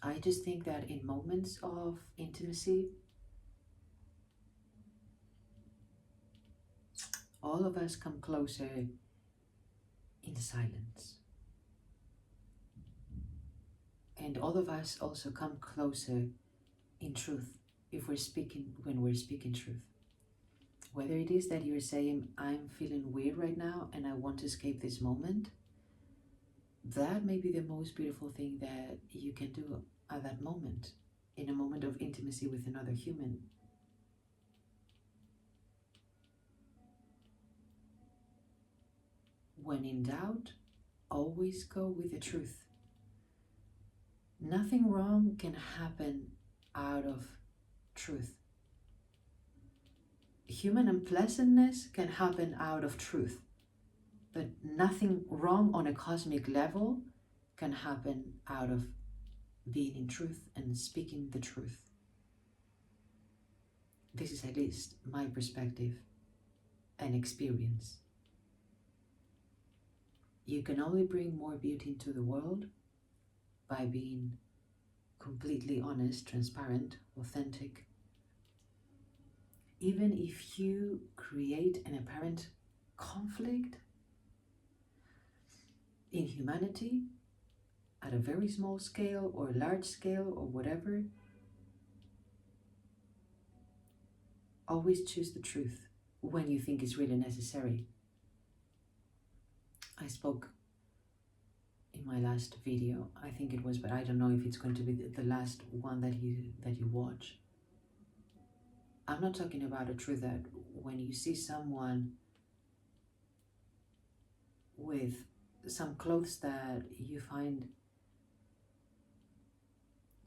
I just think that in moments of intimacy, all of us come closer in the silence. And all of us also come closer in truth when we're speaking truth. Whether it is that you're saying, I'm feeling weird right now and I want to escape this moment, that may be the most beautiful thing that you can do at that moment, in a moment of intimacy with another human. When in doubt, always go with the truth. Nothing wrong can happen out of truth. Human unpleasantness can happen out of truth, but nothing wrong on a cosmic level can happen out of being in truth and speaking the truth. This is at least my perspective and experience. You can only bring more beauty into the world by being completely honest, transparent, authentic. Even if you create an apparent conflict in humanity at a very small scale or large scale or whatever, always choose the truth when you think it's really necessary. I spoke in my last video, I think it was, but I don't know if it's going to be the last one that you watch. I'm not talking about a truth that when you see someone with some clothes that you find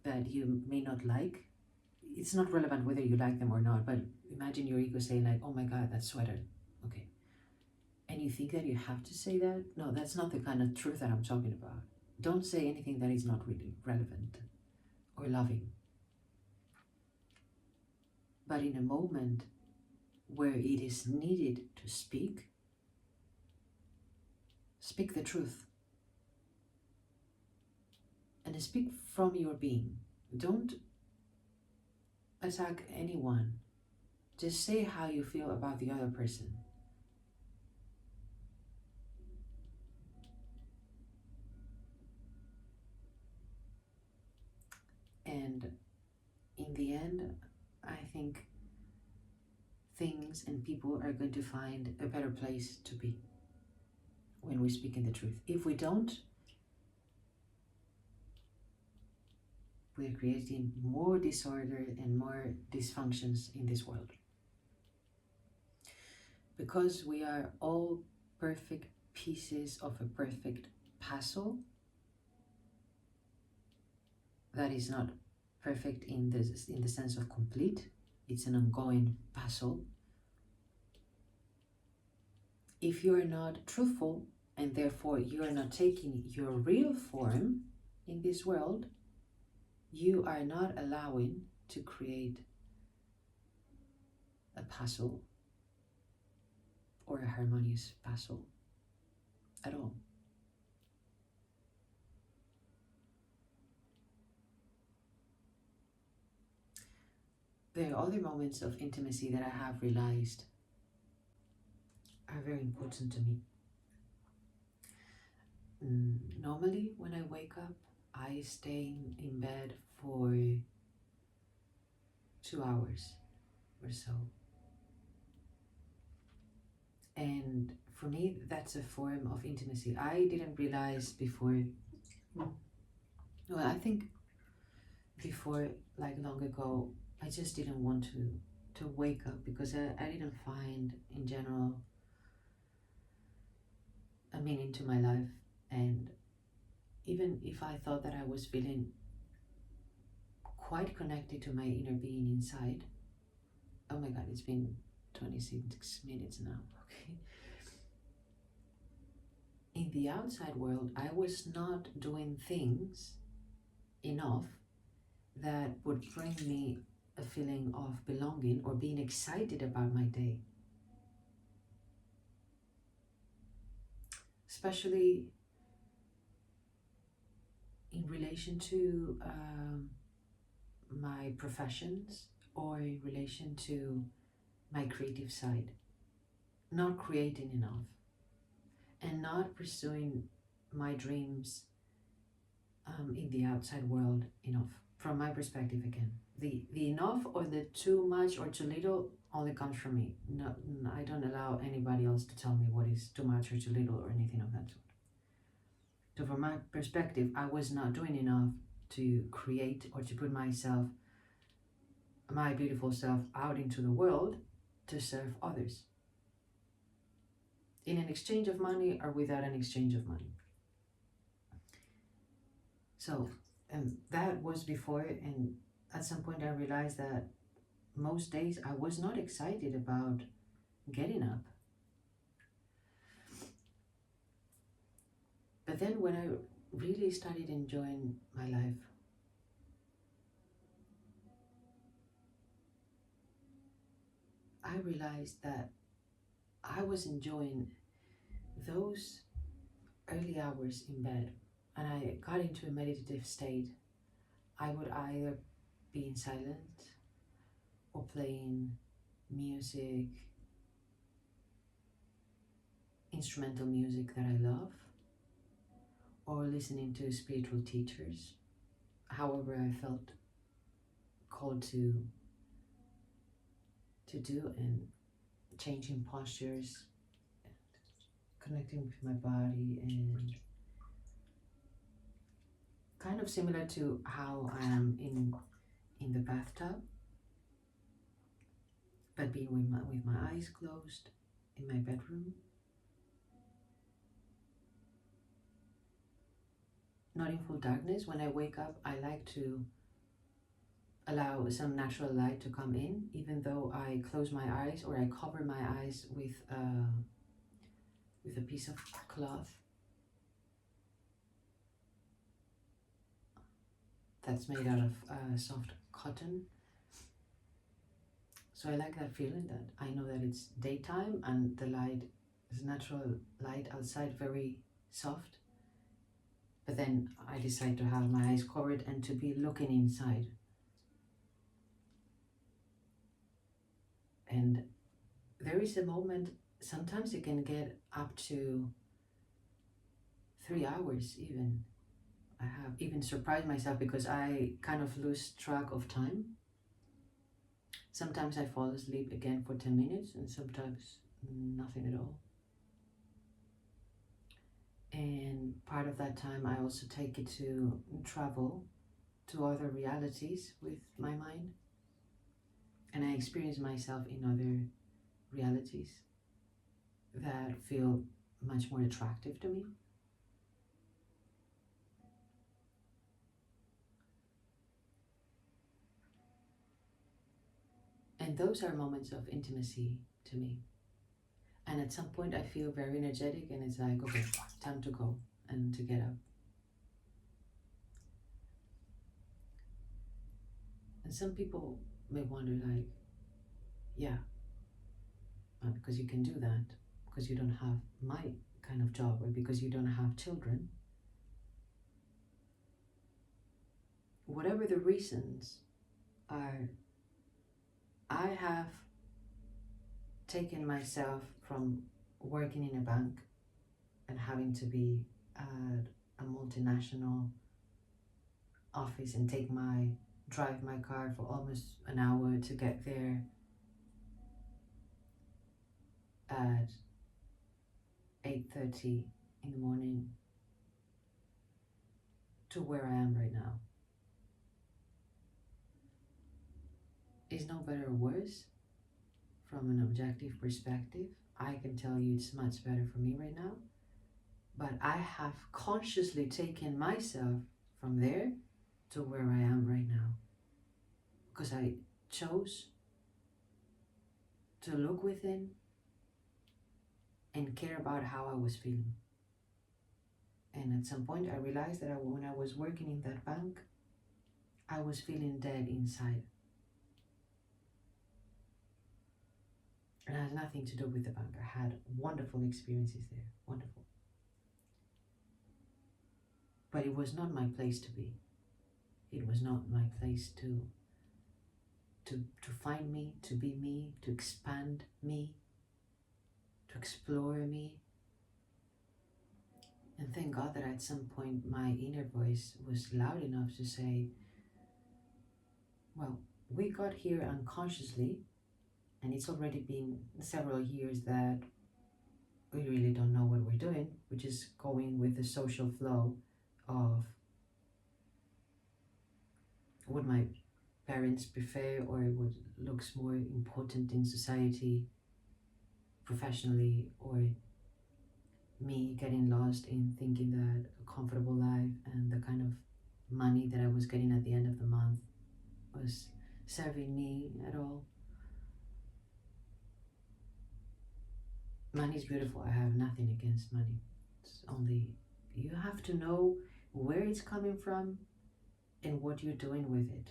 that you may not like, it's not relevant whether you like them or not, but imagine your ego saying like, oh my God, that sweater, okay. And you think that you have to say that? No, that's not the kind of truth that I'm talking about. Don't say anything that is not really relevant or loving. But in a moment where it is needed to speak the truth. And speak from your being. Don't attack anyone. Just say how you feel about the other person. And in the end, I think things and people are going to find a better place to be when we're speaking the truth. If we don't, we're creating more disorder and more dysfunctions in this world. Because we are all perfect pieces of a perfect puzzle that is not perfect in the sense of complete. It's an ongoing puzzle. If you are not truthful and therefore you are not taking your real form in this world, you are not allowing to create a puzzle or a harmonious puzzle at all. There are other moments of intimacy that I have realized are very important to me. Normally, when I wake up, I stay in bed for 2 hours or so. And for me, that's a form of intimacy. I didn't realize before, well, I think before, like long ago, I just didn't want to wake up because I didn't find, in general, a meaning to my life. And even if I thought that I was feeling quite connected to my inner being inside, oh my God, it's been 26 minutes now, okay? In the outside world, I was not doing things enough that would bring me a feeling of belonging or being excited about my day. Especially in relation to my professions or in relation to my creative side. Not creating enough and not pursuing my dreams in the outside world enough. From my perspective, again, the enough or the too much or too little only comes from me. No, I don't allow anybody else to tell me what is too much or too little or anything of that sort. So from my perspective, I was not doing enough to create or to put myself, my beautiful self, out into the world to serve others in an exchange of money or without an exchange of money. So, and that was before, and at some point I realized that most days I was not excited about getting up. But then when I really started enjoying my life, I realized that I was enjoying those early hours in bed, and I got into a meditative state. I would either be in silence or playing music, instrumental music that I love, or listening to spiritual teachers, however I felt called to do, and changing postures, connecting with my body, and kind of similar to how I am in the bathtub, but being with my eyes closed in my bedroom, not in full darkness. When I wake up, I like to allow some natural light to come in, even though I close my eyes or I cover my eyes with a piece of cloth that's made out of soft cotton. So I like that feeling that I know that it's daytime and the light is natural light outside, very soft. But then I decide to have my eyes covered and to be looking inside. And there is a moment, sometimes it can get up to 3 hours even. I have even surprised myself because I kind of lose track of time. Sometimes I fall asleep again for 10 minutes and sometimes nothing at all. And part of that time I also take it to travel to other realities with my mind. And I experience myself in other realities that feel much more attractive to me. And those are moments of intimacy to me. And at some point I feel very energetic and it's like, okay, time to go and to get up. And some people may wonder like, yeah, because you can do that, because you don't have my kind of job or because you don't have children. Whatever the reasons are, I have taken myself from working in a bank and having to be at a multinational office and drive my car for almost an hour to get there at 8:30 in the morning to where I am right now. It's no better or worse from an objective perspective. I can tell you it's much better for me right now, but I have consciously taken myself from there to where I am right now because I chose to look within and care about how I was feeling. And at some point I realized that when I was working in that bank, I was feeling dead inside. And it has nothing to do with the bank. I had wonderful experiences there, wonderful. But it was not my place to be. It was not my place to find me, to be me, to expand me, to explore me. And thank God that at some point my inner voice was loud enough to say, well, we got here unconsciously, and it's already been several years that we really don't know what we're doing. We're just going with the social flow of what my parents prefer or what looks more important in society, professionally, or me getting lost in thinking that a comfortable life and the kind of money that I was getting at the end of the month was serving me at all. Money is beautiful. I have nothing against money. It's only you have to know where it's coming from and what you're doing with it.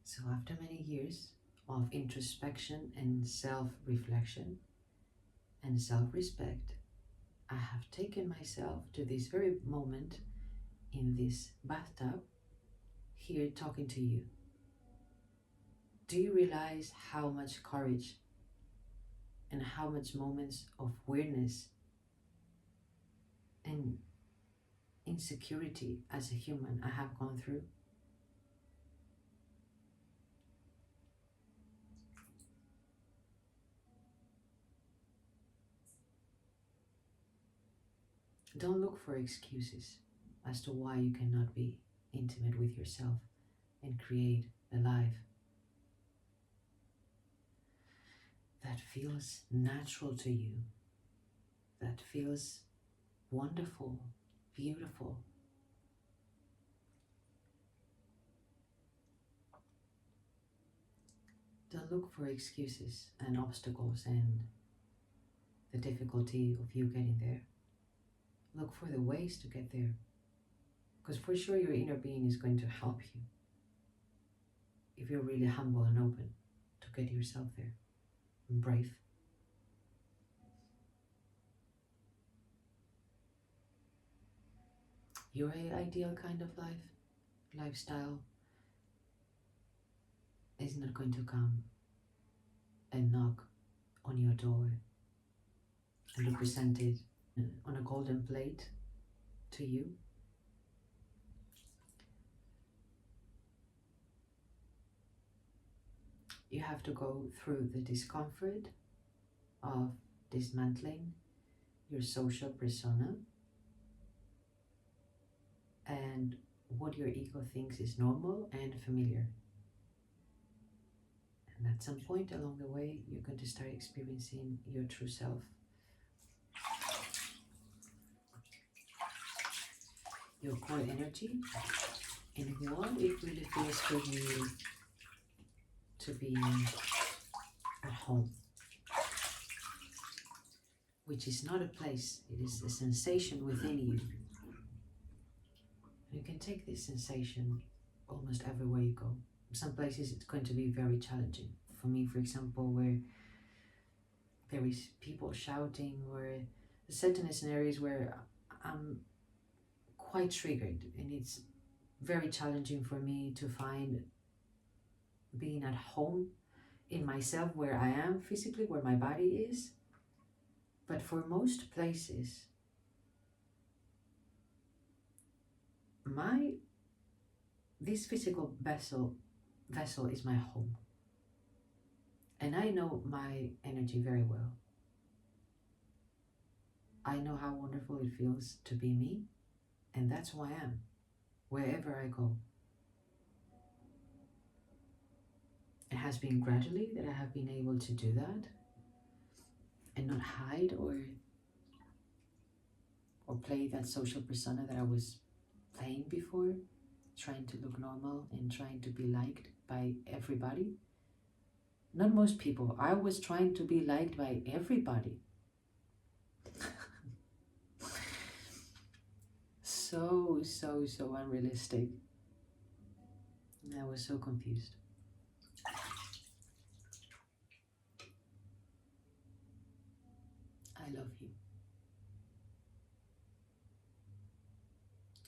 So after many years of introspection and self-reflection and self-respect, I have taken myself to this very moment in this bathtub here talking to you. Do you realize how much courage and how much moments of weirdness and insecurity as a human I have gone through? Don't look for excuses as to why you cannot be intimate with yourself and create a life that feels natural to you, that feels wonderful, beautiful. Don't look for excuses and obstacles and the difficulty of you getting there. Look for the ways to get there. Because for sure your inner being is going to help you if you're really humble and open to get yourself there and brave. Your ideal kind of lifestyle is not going to come and knock on your door and be presented on a golden plate to you. You have to go through the discomfort of dismantling your social persona and what your ego thinks is normal and familiar. And at some point along the way, you're going to start experiencing your true self. Your core energy and what it really feels for you to be at home, which is not a place, it is a sensation within you. You can take this sensation almost everywhere you go. Some places it's going to be very challenging. For me, for example, where there is people shouting, or certain scenarios where I'm quite triggered, and it's very challenging for me to find being at home in myself, where I am physically, where my body is. But for most places, this physical vessel is my home. And I know my energy very well. I know how wonderful it feels to be me, and that's who I am, wherever I go. It has been gradually that I have been able to do that and not hide or play that social persona that I was playing before, trying to look normal and trying to be liked by everybody. Not most people. I was trying to be liked by everybody. So unrealistic. And I was so confused. I love you.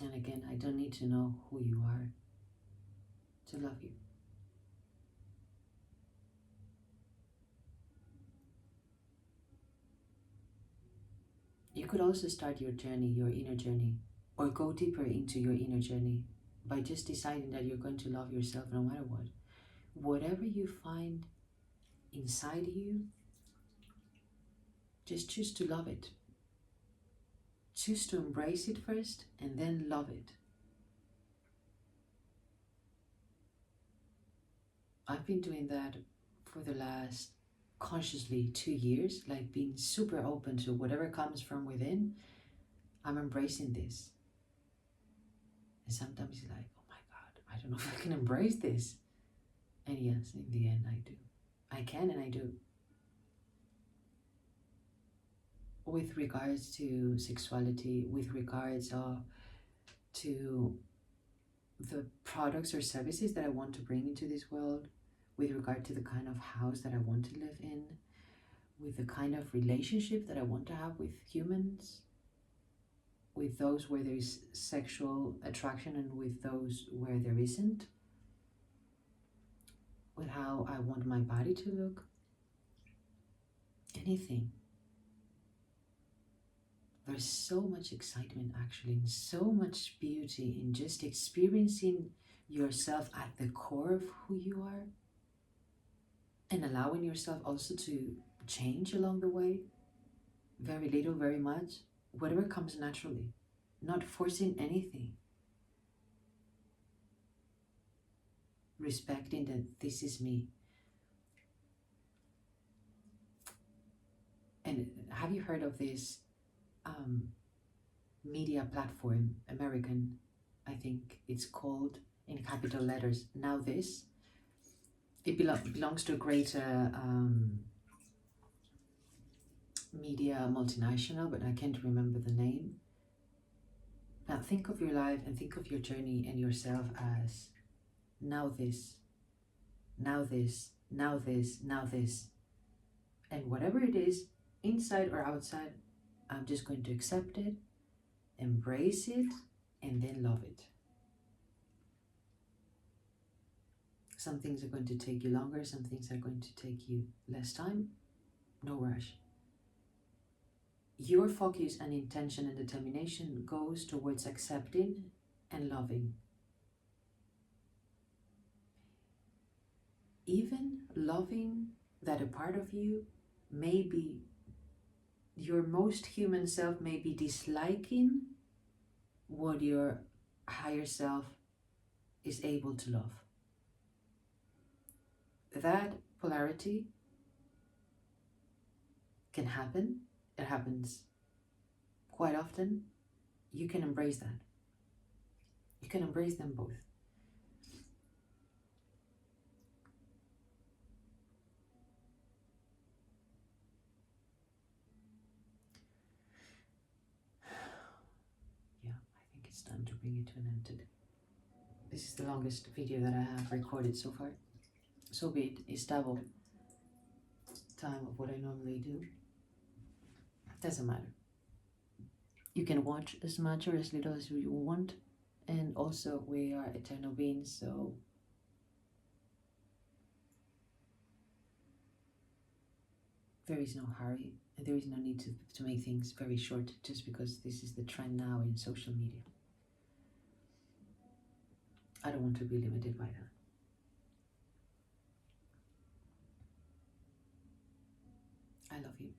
And again, I don't need to know who you are to love you. You could also start your journey, your inner journey, or go deeper into your inner journey by just deciding that you're going to love yourself no matter what. Whatever you find inside you, just choose to love it. Choose to embrace it first and then love it. I've been doing that for the last consciously 2 years, like being super open to whatever comes from within. I'm embracing this. And sometimes you're like, oh my God, I don't know if I can embrace this. And yes, in the end, I do. I can and I do. With regards to sexuality, with regards to the products or services that I want to bring into this world, with regard to the kind of house that I want to live in, with the kind of relationship that I want to have with humans, with those where there's sexual attraction and with those where there isn't, with how I want my body to look, anything. There's so much excitement actually, and so much beauty in just experiencing yourself at the core of who you are, and allowing yourself also to change along the way, very little, very much, whatever comes naturally, not forcing anything, respecting that this is me. And have you heard of this media platform, American, I think it's called, in capital letters, Now This? It belongs to a great media multinational, but I can't remember the name. Now think of your life and think of your journey and yourself as now this, now this, now this, now this. And whatever it is, inside or outside, I'm just going to accept it, embrace it, and then love it. Some things are going to take you longer, some things are going to take you less time. No rush. Your focus and intention and determination goes towards accepting and loving. Even loving that a part of you may be, your most human self may be disliking what your higher self is able to love. That polarity can happen. It happens quite often. You can embrace that. You can embrace them both. Yeah, I think it's time to bring it to an end today. This is the longest video that I have recorded so far. So be it. It's double time of what I normally do. Doesn't matter. You can watch as much or as little as you want. And also we are eternal beings, so there is no hurry and there is no need to make things very short just because this is the trend now in social media. I don't want to be limited by that. I love you.